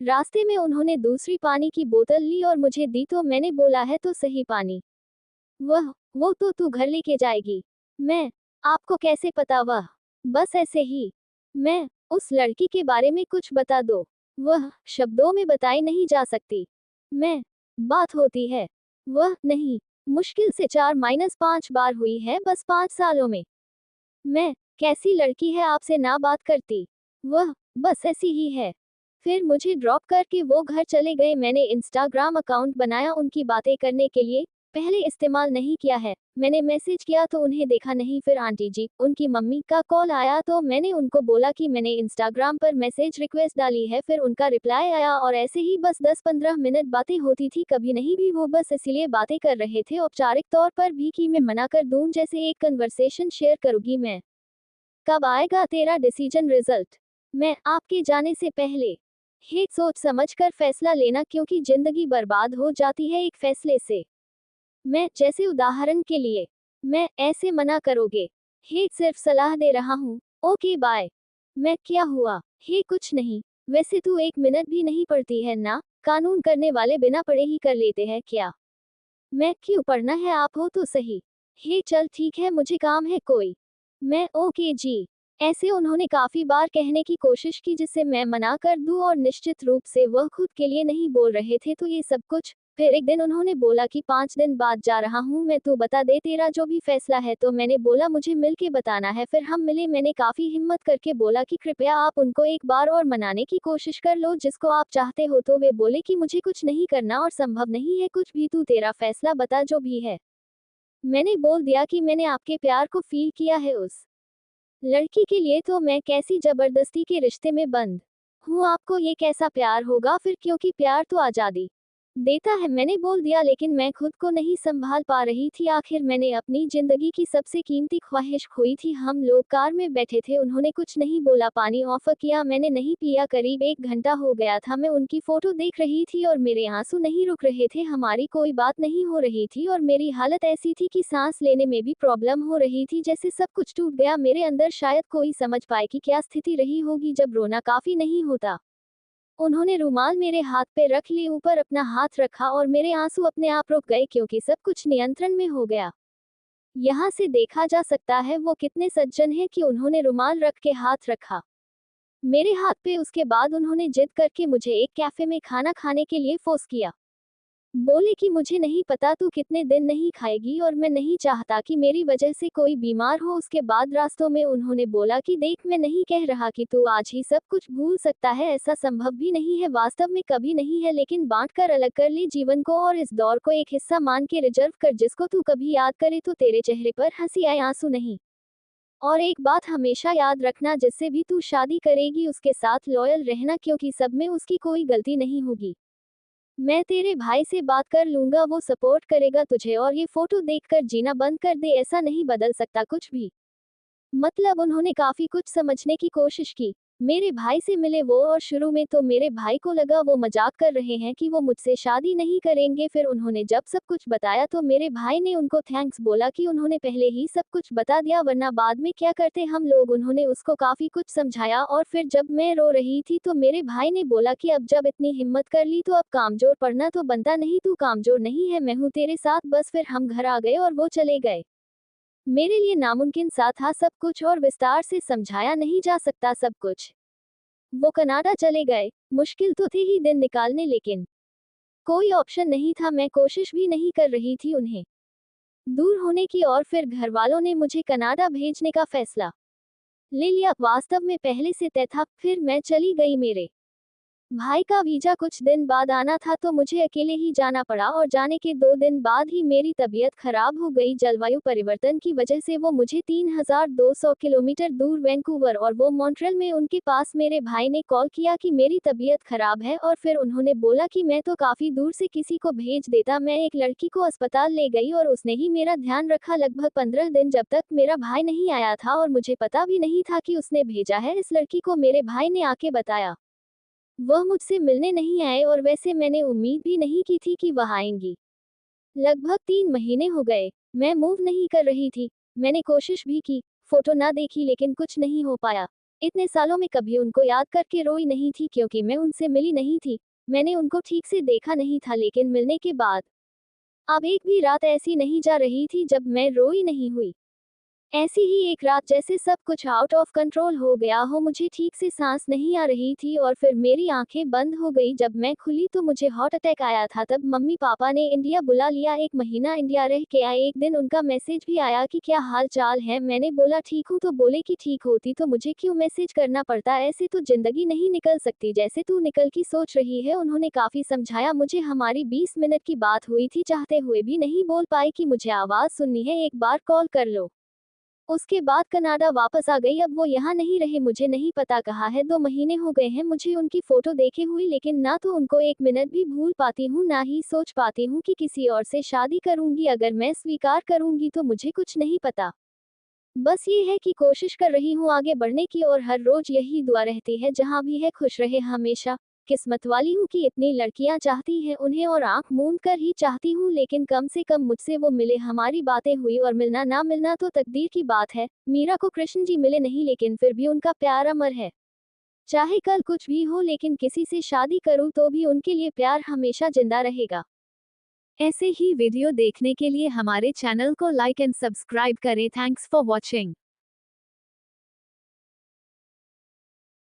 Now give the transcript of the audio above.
रास्ते में उन्होंने दूसरी पानी की बोतल ली और मुझे दी तो मैंने बोला है तो सही पानी। वो तो तू घर लेके जाएगी। मैं, आपको कैसे पता? वह, बस ऐसे ही। मैं, उस लड़की के बारे में कुछ बता दो। वह, शब्दों में बताई नहीं जा सकती। मैं, बात होती है। वह, नहीं, मुश्किल से 4-5 बार हुई है बस 5 सालों में। मैं, कैसी लड़की है आपसे ना बात करती? वह, बस ऐसी ही है। फिर मुझे ड्रॉप करके वो घर चले गए। मैंने इंस्टाग्राम अकाउंट बनाया उनकी बातें करने के लिए। पहले इस्तेमाल नहीं किया है। मैंने मैसेज किया तो उन्हें देखा नहीं। फिर आंटी जी, उनकी मम्मी का कॉल आया तो मैंने उनको बोला कि मैंने इंस्टाग्राम पर मैसेज रिक्वेस्ट डाली है। फिर उनका रिप्लाई आया और ऐसे ही बस 10-15 मिनट बातें होती थी। कभी नहीं भी, वो बस इसलिए बातें कर रहे थे औपचारिक तौर पर भी कि मैं मना कर दूं, जैसे एक कन्वर्सेशन शेयर करूंगी मैं। कब आएगा तेरा डिसीजन रिजल्ट? मैं, आपके जाने से पहले। हे, सोच समझ कर फैसला लेना क्योंकि जिंदगी बर्बाद हो जाती है एक फैसले से। मैं, जैसे उदाहरण के लिए, मैं, ऐसे मना करोगे? हे, सिर्फ सलाह दे रहा हूँ। Okay bye. मैं, क्या हुआ? हे, कुछ नहीं। वैसे तू 1 मिनट भी नहीं पढ़ती है ना? कानून करने वाले बिना पढ़े ही कर लेते हैं क्या? मैं, क्यों पढ़ना है? आप हो तो सही। हे, चल ठीक है, मुझे काम है कोई। मैं, ओके जी। ऐसे उन्होंने काफी बार कहने की कोशिश की जिससे मैं मना कर दूं और निश्चित रूप से वह खुद के लिए नहीं बोल रहे थे तो ये सब कुछ। फिर एक दिन उन्होंने बोला कि 5 दिन बाद जा रहा हूं मैं, तू बता दे तेरा जो भी फैसला है। तो मैंने बोला मुझे मिल के बताना है। फिर हम मिले। मैंने काफी हिम्मत करके बोला कि कृपया आप उनको एक बार और मनाने की कोशिश कर लो जिसको आप चाहते हो। तो वे बोले कि मुझे कुछ नहीं करना और संभव नहीं है कुछ भी, तू तेरा फैसला बता जो भी है। मैंने बोल दिया कि मैंने आपके प्यार को फील किया है उस लड़की के लिए, तो मैं कैसी जबरदस्ती के रिश्ते में बंद हूँ। आपको ये कैसा प्यार होगा फिर, क्योंकि प्यार तो आजादी देता है। मैंने बोल दिया लेकिन मैं खुद को नहीं संभाल पा रही थी। आखिर मैंने अपनी जिंदगी की सबसे कीमती ख्वाहिश खोई थी। हम लोग कार में बैठे थे। उन्होंने कुछ नहीं बोला। पानी ऑफर किया, मैंने नहीं पिया। करीब 1 घंटा हो गया था। मैं उनकी फोटो देख रही थी और मेरे आंसू नहीं रुक रहे थे। हमारी कोई बात नहीं हो रही थी और मेरी हालत ऐसी थी कि सांस लेने में भी प्रॉब्लम हो रही थी, जैसे सब कुछ टूट गया मेरे अंदर। शायद कोई समझ पाए कि क्या स्थिति रही होगी जब रोना काफी नहीं होता। उन्होंने रुमाल मेरे हाथ पे रख ली, ऊपर अपना हाथ रखा और मेरे आंसू अपने आप रुक गए क्योंकि सब कुछ नियंत्रण में हो गया। यहाँ से देखा जा सकता है वो कितने सज्जन हैं कि उन्होंने रुमाल रख के हाथ रखा मेरे हाथ पे। उसके बाद उन्होंने जिद करके मुझे एक कैफे में खाना खाने के लिए फोर्स किया। बोले कि मुझे नहीं पता तू कितने दिन नहीं खाएगी और मैं नहीं चाहता कि मेरी वजह से कोई बीमार हो। उसके बाद रास्तों में उन्होंने बोला कि देख, मैं नहीं कह रहा कि तू आज ही सब कुछ भूल सकता है, ऐसा संभव भी नहीं है, वास्तव में कभी नहीं है, लेकिन बांट कर अलग कर ले जीवन को और इस दौर को एक हिस्सा मान के रिजर्व कर जिसको तू कभी याद करे तो तेरे चेहरे पर हंसी आए, आंसू नहीं। और एक बात हमेशा याद रखना, जिससे भी तू शादी करेगी उसके साथ लॉयल रहना क्योंकि सब में उसकी कोई गलती नहीं होगी। मैं तेरे भाई से बात कर लूंगा, वो सपोर्ट करेगा तुझे और ये फोटो देखकर जीना बंद कर दे, ऐसा नहीं बदल सकता कुछ भी। मतलब उन्होंने काफी कुछ समझने की कोशिश की। मेरे भाई से मिले वो और शुरू में तो मेरे भाई को लगा वो मजाक कर रहे हैं कि वो मुझसे शादी नहीं करेंगे। फिर उन्होंने जब सब कुछ बताया तो मेरे भाई ने उनको थैंक्स बोला कि उन्होंने पहले ही सब कुछ बता दिया, वरना बाद में क्या करते हम लोग। उन्होंने उसको काफी कुछ समझाया और फिर जब मैं रो रही थी तो मेरे भाई ने बोला कि अब जब इतनी हिम्मत कर ली तो अब कामजोर पड़ना तो बनता नहीं, तू कामजोर नहीं है, मैं हूँ तेरे साथ बस। फिर हम घर आ गए और वो चले गए। मेरे लिए नामुमकिन सा था सब कुछ और विस्तार से समझाया नहीं जा सकता सब कुछ। वो कनाडा चले गए। मुश्किल तो थी ही दिन निकालने, लेकिन कोई ऑप्शन नहीं था। मैं कोशिश भी नहीं कर रही थी उन्हें दूर होने की और फिर घर वालों ने मुझे कनाडा भेजने का फैसला ले लिया। वास्तव में पहले से तय था। फिर मैं चली गई। मेरे भाई का वीजा कुछ दिन बाद आना था तो मुझे अकेले ही जाना पड़ा और जाने के 2 दिन बाद ही मेरी तबीयत खराब हो गई। जलवायु परिवर्तन की वजह से वो मुझे 3200 किलोमीटर दूर वैंकूवर और वो मॉन्ट्रियल में उनके पास। मेरे भाई ने कॉल किया कि मेरी तबीयत खराब है और फिर उन्होंने बोला कि मैं तो काफी दूर से किसी को भेज देता। मैं एक लड़की को अस्पताल ले गई और उसने ही मेरा ध्यान रखा लगभग 15 दिन, जब तक मेरा भाई नहीं आया था और मुझे पता भी नहीं था कि उसने भेजा है इस लड़की को। मेरे भाई ने आके बताया। वह मुझसे मिलने नहीं आए और वैसे मैंने उम्मीद भी नहीं की थी कि वह आएंगी। लगभग 3 महीने हो गए। मैं मूव नहीं कर रही थी। मैंने कोशिश भी की, फोटो ना देखी, लेकिन कुछ नहीं हो पाया। इतने सालों में कभी उनको याद करके रोई नहीं थी क्योंकि मैं उनसे मिली नहीं थी। मैंने उनको ठीक से देखा नहीं था लेकिन मिलने के बाद अब एक भी रात ऐसी नहीं जा रही थी जब मैं रोई नहीं हुई। ऐसी ही एक रात जैसे सब कुछ आउट ऑफ कंट्रोल हो गया हो, मुझे ठीक से सांस नहीं आ रही थी और फिर मेरी आंखें बंद हो गई। जब मैं खुली तो मुझे हार्ट अटैक आया था। तब मम्मी पापा ने इंडिया बुला लिया, 1 महीना इंडिया रह के आए। एक दिन उनका मैसेज भी आया कि क्या हाल चाल है। मैंने बोला ठीक हूँ, तो बोले कि ठीक होती तो मुझे क्यों मैसेज करना पड़ता, ऐसे तो जिंदगी नहीं निकल सकती जैसे तू निकल की सोच रही है। उन्होंने काफी समझाया मुझे, हमारी 20 मिनट की बात हुई थी, चाहते हुए भी नहीं बोल पाई कि मुझे आवाज सुननी है, एक बार कॉल कर लो। उसके बाद कनाडा वापस आ गई। अब वो यहाँ नहीं रहे, मुझे नहीं पता कहाँ है। 2 महीने हो गए हैं मुझे उनकी फोटो देखे हुई, लेकिन ना तो उनको एक मिनट भी भूल पाती हूँ, ना ही सोच पाती हूँ कि किसी और से शादी करूंगी। अगर मैं स्वीकार करूंगी तो मुझे कुछ नहीं पता, बस ये है कि कोशिश कर रही हूँ आगे बढ़ने की और हर रोज यही दुआ रहती है जहाँ भी है खुश रहे हमेशा। किस्मत वाली हूँ कि इतनी लड़कियां चाहती हैं उन्हें और आंख मूंद कर ही चाहती हूँ, लेकिन कम से कम मुझसे वो मिले, हमारी बातें हुई और मिलना ना मिलना तो तकदीर की बात है। मीरा को कृष्ण जी मिले नहीं लेकिन फिर भी उनका प्यार अमर है। चाहे कल कुछ भी हो लेकिन किसी से शादी करूँ तो भी उनके लिए प्यार हमेशा जिंदा रहेगा। ऐसे ही वीडियो देखने के लिए हमारे चैनल को लाइक एंड सब्सक्राइब करें। Thanks for watching.